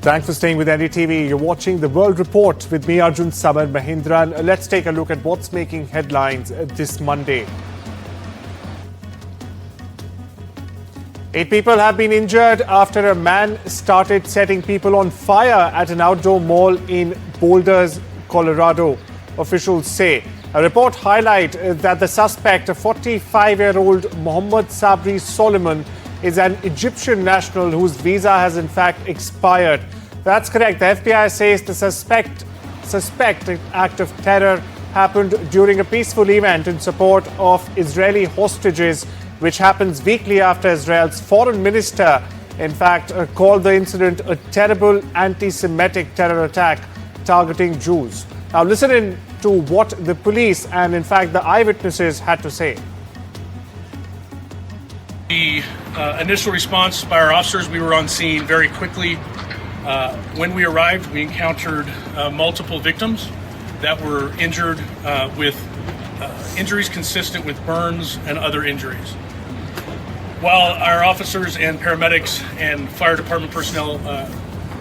Thanks for staying with NDTV. You're watching The World Report with me, Arjun, Samar, Mahendran. Let's take a look at what's making headlines this Monday. 8 people have been injured after a man started setting people on fire at an outdoor mall in Boulder, Colorado, officials say. A report highlights that the suspect, a 45-year-old Mohammed Sabri Solomon, is an Egyptian national whose visa has in fact expired. That's correct. The FBI says the suspected act of terror happened during a peaceful event in support of Israeli hostages, which happens weekly after Israel's foreign minister, in fact, called the incident a terrible anti-Semitic terror attack targeting Jews. Now listen in to what the police and, in fact, the eyewitnesses had to say. The initial response by our officers, we were on scene very quickly. When we arrived, we encountered multiple victims that were injured with injuries consistent with burns and other injuries. While our officers and paramedics and fire department personnel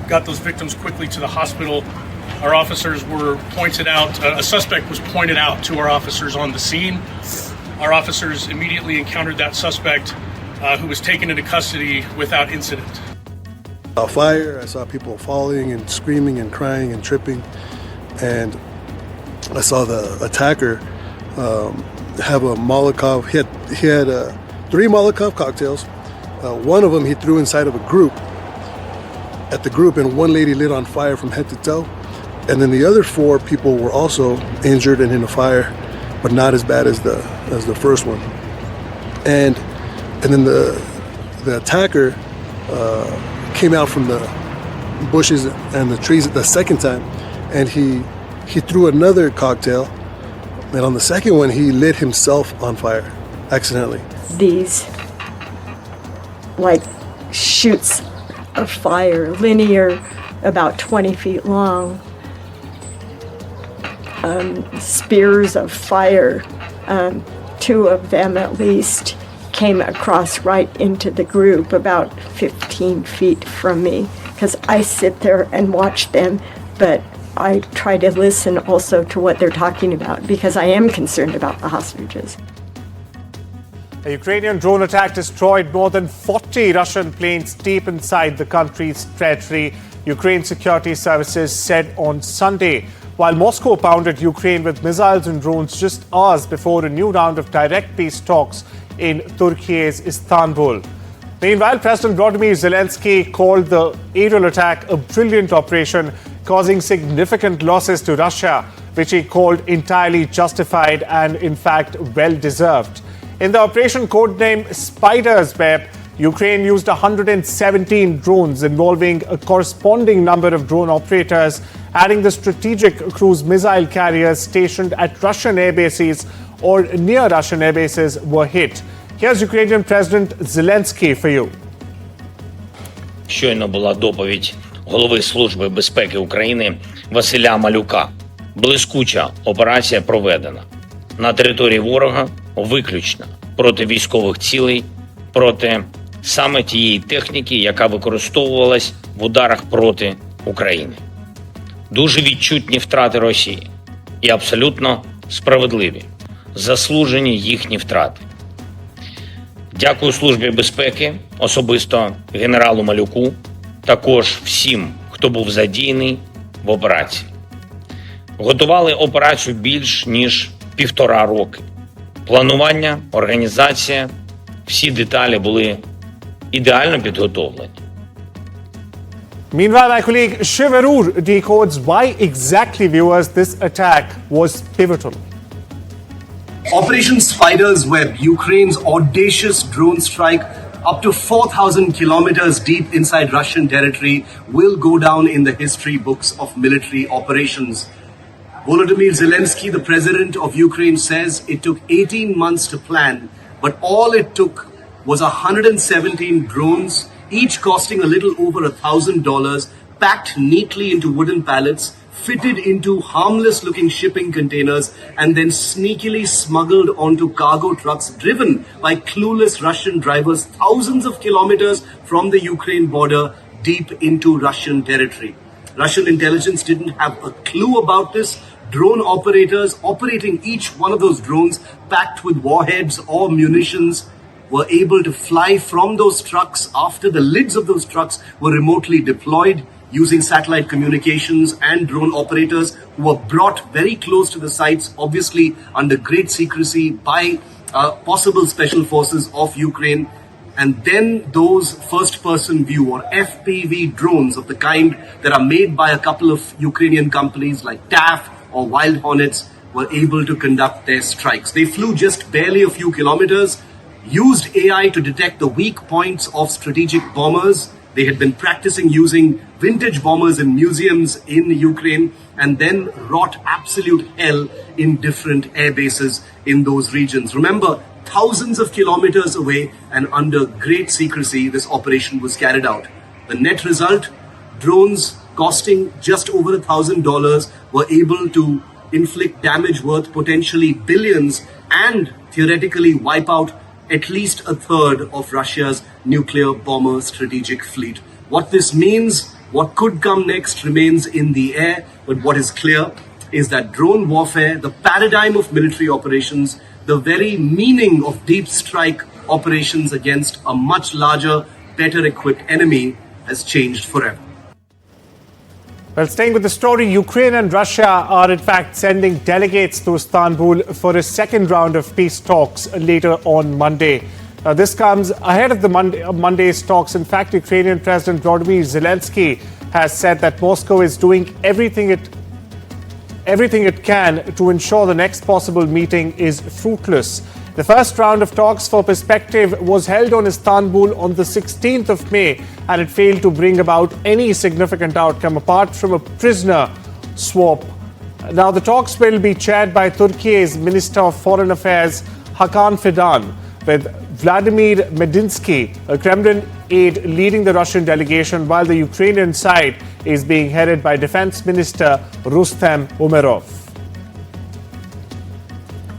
got those victims quickly to the hospital, our officers were pointed out, a suspect was pointed out to our officers on the scene. Our officers immediately encountered that suspect who was taken into custody without incident. A fire, I saw people falling and screaming and crying and tripping, and I saw the attacker have a Molotov. He had 3 Molotov cocktails. One of them he threw inside of a group. At the group, and one lady lit on fire from head to toe. And then the other 4 people were also injured and in a fire, but not as bad as the first one. And then the attacker came out from the bushes and the trees the second time, and he threw another cocktail. And on the second one, he lit himself on fire accidentally. These like shoots of fire, linear, about 20 feet long, spears of fire, 2 of them at least, came across right into the group about 15 feet from me, because I sit there and watch them, but I try to listen also to what they're talking about, because I am concerned about the hostages. A Ukrainian drone attack destroyed more than 40 Russian planes deep inside the country's territory, Ukraine security services said on Sunday, while Moscow pounded Ukraine with missiles and drones just hours before a new round of direct peace talks in Turkey's Istanbul. Meanwhile, President Volodymyr Zelensky called the aerial attack a brilliant operation, causing significant losses to Russia, which he called entirely justified and, in fact, well-deserved. In the operation codenamed Spider's Web, Ukraine used 117 drones involving a corresponding number of drone operators, adding the strategic cruise missile carriers stationed at Russian air bases or near Russian air bases were hit. Here's Ukrainian President Zelensky for you. Щойно була доповідь голови Служби безпеки України Василя Малюка. Блискуча операція проведена. На території ворога виключно проти військових цілей, проти саме тієї техніки, яка використовувалась в ударах проти України. Дуже відчутні втрати Росії і абсолютно справедливі, заслужені їхні втрати. Дякую Службі безпеки, особисто генералу Малюку, також всім, хто був задіяний в операції. Готували операцію більш ніж 1,5 роки. Планування, організація, всі деталі були ідеально підготовлені. Meanwhile, my colleague Shiv Arur decodes why exactly, viewers, this attack was pivotal. Operation Spider's Web, Ukraine's audacious drone strike up to 4,000 kilometers deep inside Russian territory, will go down in the history books of military operations. Volodymyr Zelensky, the president of Ukraine, says it took 18 months to plan, but all it took was 117 drones, each costing a little over $1,000, packed neatly into wooden pallets, fitted into harmless-looking shipping containers, and then sneakily smuggled onto cargo trucks driven by clueless Russian drivers thousands of kilometers from the Ukraine border deep into Russian territory. Russian intelligence didn't have a clue about this. Drone operators operating each one of those drones packed with warheads or munitions were able to fly from those trucks after the lids of those trucks were remotely deployed using satellite communications, and drone operators who were brought very close to the sites, obviously under great secrecy by possible special forces of Ukraine. And then those first-person view or FPV drones of the kind that are made by a couple of Ukrainian companies like TAF or Wild Hornets were able to conduct their strikes. They flew just barely a few kilometers, used AI to detect the weak points of strategic bombers. They had been practicing using vintage bombers in museums in Ukraine, and then wrought absolute hell in different air bases in those regions. Remember, thousands of kilometers away and under great secrecy, this operation was carried out. The net result, drones costing just over $1,000 were able to inflict damage worth potentially billions and theoretically wipe out at least a third of Russia's nuclear bomber strategic fleet. What this means, what could come next, remains in the air, but what is clear is that drone warfare, the paradigm of military operations, the very meaning of deep strike operations against a much larger, better equipped enemy has changed forever. Well, staying with the story, Ukraine and Russia are in fact sending delegates to Istanbul for a second round of peace talks later on Monday. This comes ahead of the Monday's talks. In fact, Ukrainian President Volodymyr Zelensky has said that Moscow is doing everything it can to ensure the next possible meeting is fruitless. The first round of talks for perspective was held on Istanbul on the 16th of May, and it failed to bring about any significant outcome apart from a prisoner swap. Now, the talks will be chaired by Turkey's Minister of Foreign Affairs, Hakan Fidan, with Vladimir Medinsky, a Kremlin aide, leading the Russian delegation, while the Ukrainian side is being headed by Defense Minister Rustem Umerov.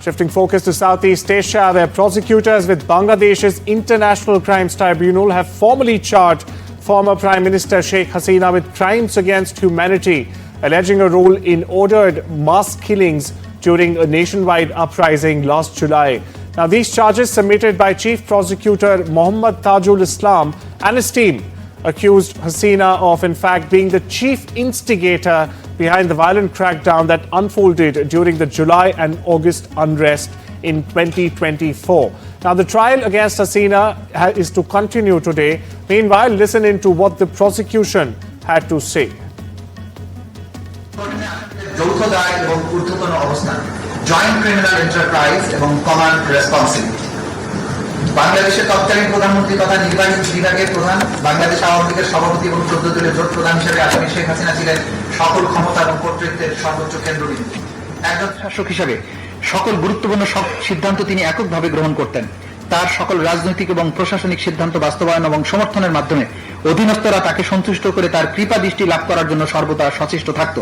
Shifting focus to Southeast Asia, where prosecutors with Bangladesh's International Crimes Tribunal have formally charged former Prime Minister Sheikh Hasina with crimes against humanity, alleging a role in ordered mass killings during a nationwide uprising last July. Now, these charges submitted by Chief Prosecutor Mohammad Tajul Islam and his team accused Hasina of, in fact, being the chief instigator behind the violent crackdown that unfolded during the July and August unrest in 2024. Now, the trial against Hasina is to continue today. Meanwhile, listen into what the prosecution had to say. Joint criminal enterprise এবং command responsibility. বাংলাদেশের তৎকালীন প্রধানমন্ত্রী তথা নির্বাহী বিভাগের প্রধান, বাংলাদেশ আওয়ামী লীগের সভাপতি এবং 14 দলের জোট প্রধান হিসেবে আসামি শেখ হাসিনা ছিলেন সকল ক্ষমতা এবং কর্তৃত্বের সর্বোচ্চ কেন্দ্রবিন্দু। একজন শাসক হিসেবে সকল গুরুত্বপূর্ণ সিদ্ধান্ত তিনি এককভাবে গ্রহণ করতেন। তার সকল রাজনৈতিক এবং প্রশাসনিক সিদ্ধান্ত বাস্তবায়ন এবং সমর্থনের মাধ্যমে অধীনস্থরা তাকে সন্তুষ্ট করে তার কৃপা দৃষ্টি লাভ করার জন্য সর্বদা সচেষ্ট থাকত।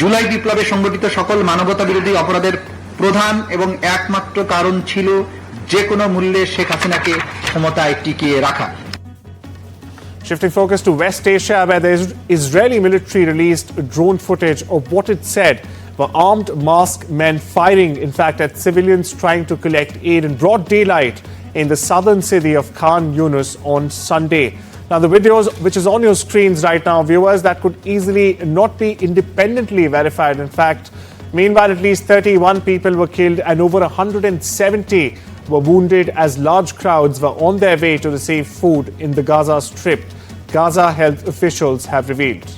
জুলাই বিপ্লবে সংগঠিত সকল মানবতা বিরোধী অপরাধের প্রধান এবং একমাত্র কারণ ছিল যে কোনো মূল্যে শেখ হাসিনাকে ক্ষমতায় টিকিয়ে রাখা। Shifting focus to West Asia, where the Israeli military released drone footage of what it said were armed masked men firing, in fact, at civilians trying to collect aid in broad daylight in the southern city of Khan Yunis on Sunday. Now, the videos, which is on your screens right now, viewers, that could easily not be independently verified. In fact, meanwhile, at least 31 people were killed and over 170 were wounded as large crowds were on their way to receive food in the Gaza Strip, Gaza health officials have revealed.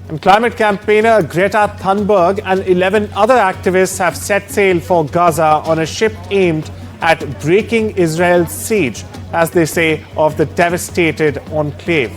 And climate campaigner Greta Thunberg and 11 other activists have set sail for Gaza on a ship aimed at breaking Israel's siege, as they say, of the devastated enclave.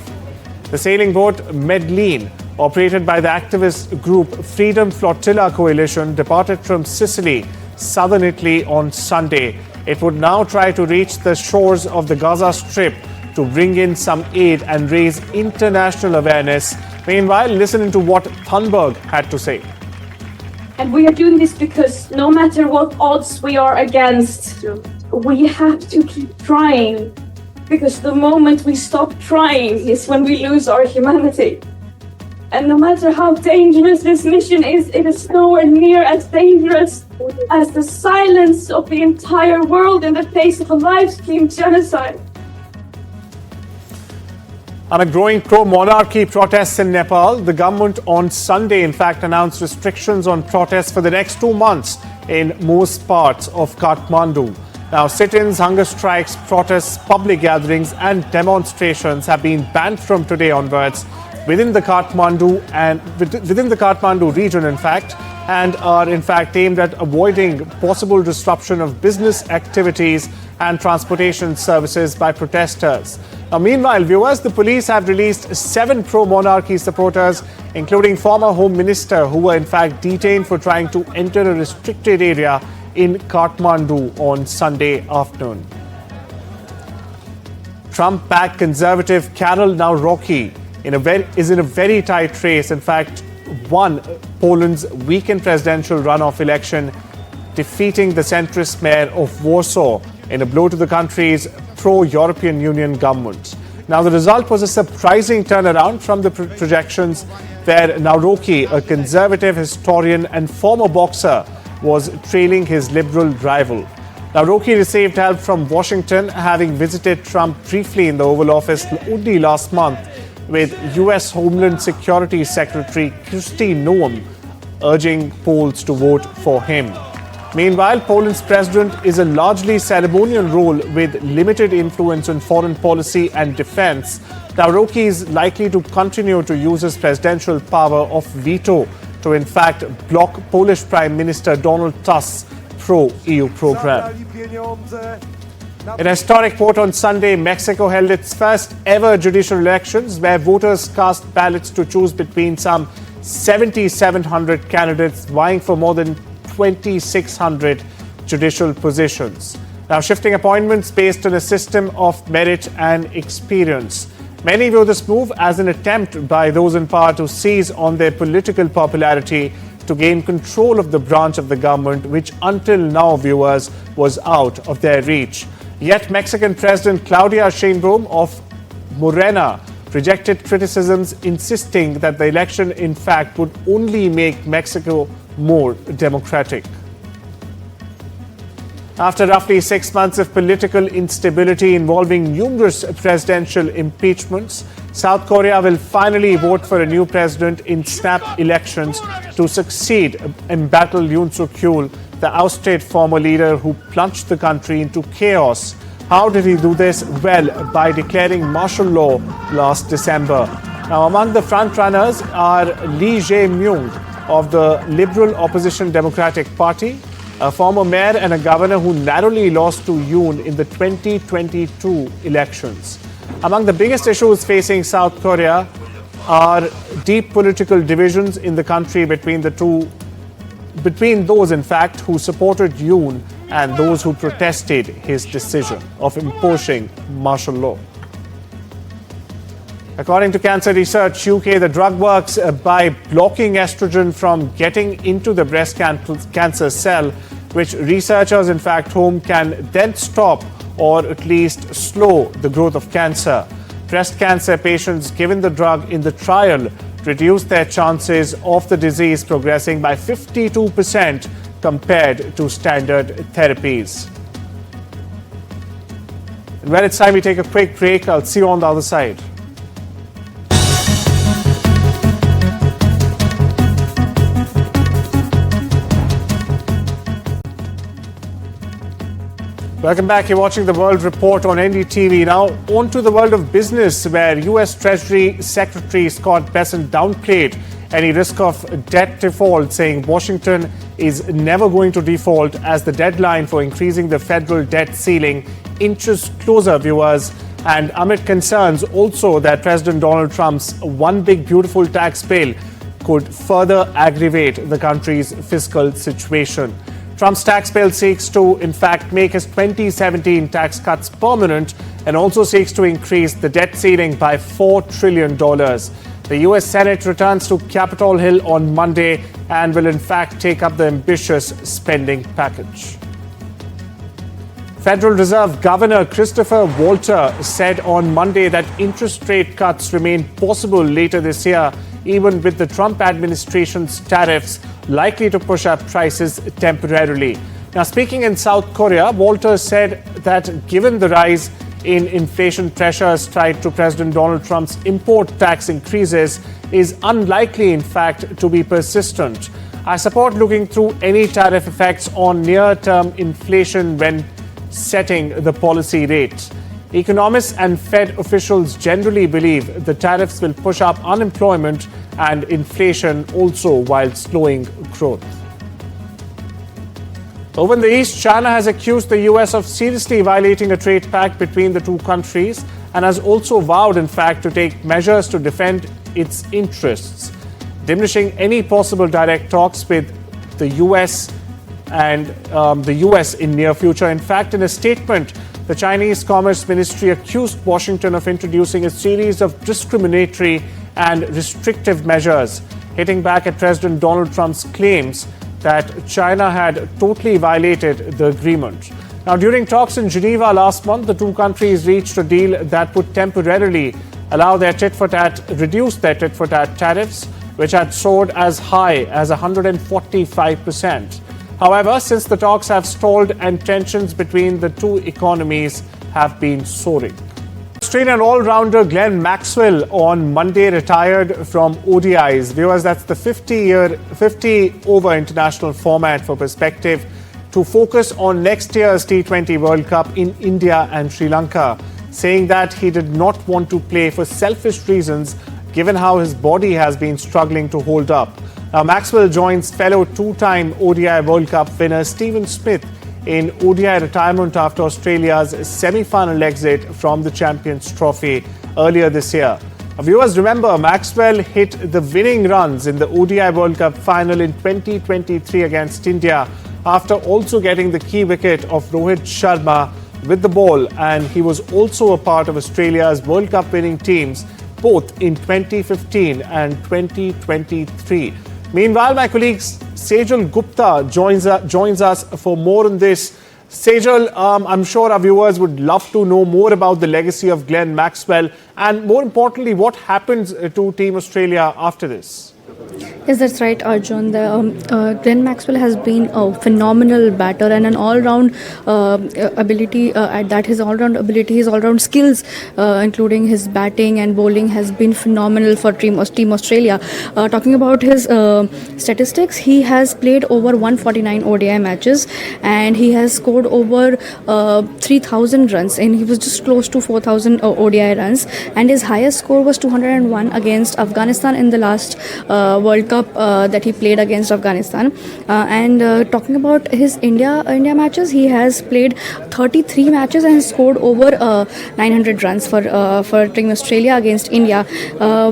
The sailing boat Medellin, operated by the activist group Freedom Flotilla Coalition, departed from Sicily, southern Italy, on Sunday. It would now try to reach the shores of the Gaza Strip to bring in some aid and raise international awareness. Meanwhile, listen to what Thunberg had to say. And we are doing this because no matter what odds we are against, we have to keep trying because the moment we stop trying is when we lose our humanity. And no matter how dangerous this mission is, it is nowhere near as dangerous as the silence of the entire world in the face of a live-stream genocide. Amid growing pro-monarchy protests in Nepal, the government on Sunday, in fact, announced restrictions on protests for the next 2 months in most parts of Kathmandu. Now, sit-ins, hunger strikes, protests, public gatherings and demonstrations have been banned from today onwards within the Kathmandu region, in fact, and are in fact aimed at avoiding possible disruption of business activities and transportation services by protesters. Now, meanwhile, viewers, the police have released 7 pro-monarchy supporters, including former Home Minister, who were in fact detained for trying to enter a restricted area in Kathmandu on Sunday afternoon. Trump-backed conservative Karol Nawrocki is in a very tight race. In fact, won Poland's weekend presidential runoff election, defeating the centrist mayor of Warsaw in a blow to the country's pro-European Union government. Now, the result was a surprising turnaround from the projections, where Nawrocki, a conservative historian and former boxer, was trailing his liberal rival. Nawrocki received help from Washington, having visited Trump briefly in the Oval Office only last month, with U.S. Homeland Security Secretary Kristi Noem urging Poles to vote for him. Meanwhile, Poland's president is a largely ceremonial role with limited influence on foreign policy and defense. Nawrocki is likely to continue to use his presidential power of veto to in fact block Polish Prime Minister Donald Tusk's pro-EU program. In a historic vote on Sunday, Mexico held its first ever judicial elections, where voters cast ballots to choose between some 7,700 candidates vying for more than 2,600 judicial positions. Now, shifting appointments based on a system of merit and experience. Many view this move as an attempt by those in power to seize on their political popularity to gain control of the branch of the government, which until now, viewers, was out of their reach. Yet Mexican President Claudia Sheinbaum of Morena rejected criticisms, insisting that the election, in fact, would only make Mexico more democratic. After roughly 6 months of political instability involving numerous presidential impeachments, South Korea will finally vote for a new president in snap elections to succeed embattled Yoon Suk-yeol, the ousted former leader who plunged the country into chaos. How did he do this? Well, by declaring martial law last December. Now, among the frontrunners are Lee Jae-myung of the Liberal Opposition Democratic Party, a former mayor and a governor who narrowly lost to Yoon in the 2022 elections. Among the biggest issues facing South Korea are deep political divisions in the country between those, in fact, who supported Yoon and those who protested his decision of imposing martial law. According to cancer research UK, the drug works by blocking estrogen from getting into the breast cancer cell, which researchers in fact hope can then stop or at least slow the growth of cancer. Breast cancer patients given the drug in the trial reduced their chances of the disease progressing by 52% compared to standard therapies. Well, it's time we take a quick break. I'll see you on the other side. Welcome back. You're watching the World Report on NDTV. Now, on to the world of business, where U.S. Treasury Secretary Scott Bessent downplayed any risk of debt default, saying Washington is never going to default as the deadline for increasing the federal debt ceiling inches closer, viewers. And amid concerns also that President Donald Trump's one big beautiful tax bill could further aggravate the country's fiscal situation. Trump's tax bill seeks to, in fact, make his 2017 tax cuts permanent and also seeks to increase the debt ceiling by $4 trillion. The U.S. Senate returns to Capitol Hill on Monday and will, in fact, take up the ambitious spending package. Federal Reserve Governor Christopher Walter said on Monday that interest rate cuts remain possible later this year, even with the Trump administration's tariffs likely to push up prices temporarily. Now, speaking in South Korea, Walter said that given the rise in inflation pressures tied to President Donald Trump's import tax increases is unlikely, in fact, to be persistent. I support looking through any tariff effects on near-term inflation when setting the policy rate. Economists and Fed officials generally believe the tariffs will push up unemployment and inflation also while slowing growth. Over in the East, China has accused the US of seriously violating a trade pact between the two countries and has also vowed, in fact, to take measures to defend its interests, diminishing any possible direct talks with the US and the US in near future. In fact, in a statement, the Chinese Commerce Ministry accused Washington of introducing a series of discriminatory and restrictive measures, hitting back at President Donald Trump's claims that China had totally violated the agreement. Now, during talks in Geneva last month, the two countries reached a deal that would temporarily allow their reduce their tit-for-tat tariffs, which had soared as high as 145%. However, since the talks have stalled and tensions between the two economies have been soaring. Australian all-rounder Glenn Maxwell on Monday retired from ODIs. Viewers, that's the 50-over international format for perspective, to focus on next year's T20 World Cup in India and Sri Lanka, saying that he did not want to play for selfish reasons given how his body has been struggling to hold up. Now, Maxwell joins fellow two-time ODI World Cup winner Stephen Smith in ODI retirement after Australia's semi-final exit from the Champions Trophy earlier this year. Viewers, remember, Maxwell hit the winning runs in the ODI World Cup final in 2023 against India after also getting the key wicket of Rohit Sharma with the ball, and he was also a part of Australia's World Cup winning teams both in 2015 and 2023. Meanwhile, my colleague Sejal Gupta joins us for more on this. Sejal, I'm sure our viewers would love to know more about the legacy of Glenn Maxwell and, more importantly, what happens to Team Australia after this. Yes, that's right, Arjun. Glenn Maxwell has been a phenomenal batter and an all-round ability. At that, his all-round ability, his all-round skills, including his batting and bowling, has been phenomenal for Team Australia. Talking about his statistics, he has played over 149 ODI matches and he has scored over 3,000 runs, and he was just close to 4,000 ODI runs. And his highest score was 201 against Afghanistan in the last World Cup that he played against Afghanistan. Talking about his India matches, he has played 33 matches and scored over 900 runs for Team Australia against India.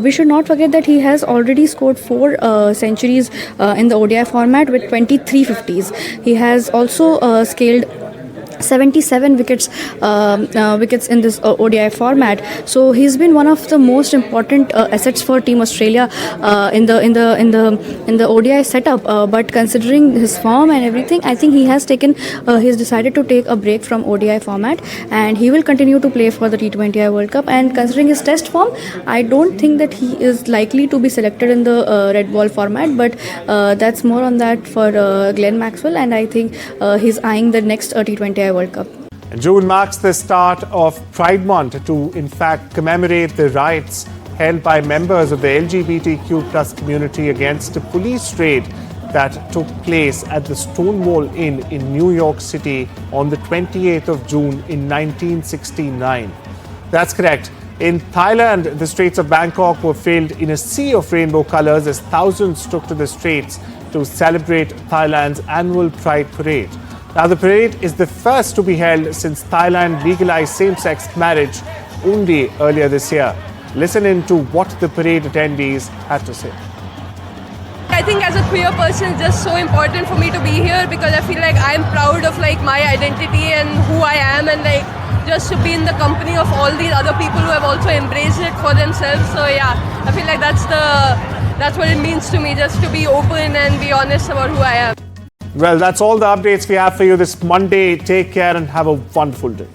We should not forget that he has already scored 4 centuries in the ODI format with 23 50s. He has also scaled 77 wickets in this ODI format. So he's been one of the most important assets for Team Australia in the ODI setup. But considering his form and everything, I think he's decided to take a break from ODI format, and he will continue to play for the T20I World Cup. And considering his test form, I don't think that he is likely to be selected in the red ball format. But that's more on that for Glenn Maxwell, and I think he's eyeing the next T20I World Cup. June marks the start of Pride Month to, in fact, commemorate the riots held by members of the LGBTQ+ community against a police raid that took place at the Stonewall Inn in New York City on the 28th of June in 1969. That's correct. In Thailand, the streets of Bangkok were filled in a sea of rainbow colors as thousands took to the streets to celebrate Thailand's annual Pride Parade. Now, the parade is the first to be held since Thailand legalized same-sex marriage only earlier this year. Listen in to what the parade attendees had to say. I think as a queer person, it's just so important for me to be here because I feel like I'm proud of my identity and who I am, and just to be in the company of all these other people who have also embraced it for themselves. So yeah, I feel like that's what it means to me, just to be open and be honest about who I am. Well, that's all the updates we have for you this Monday. Take care and have a wonderful day.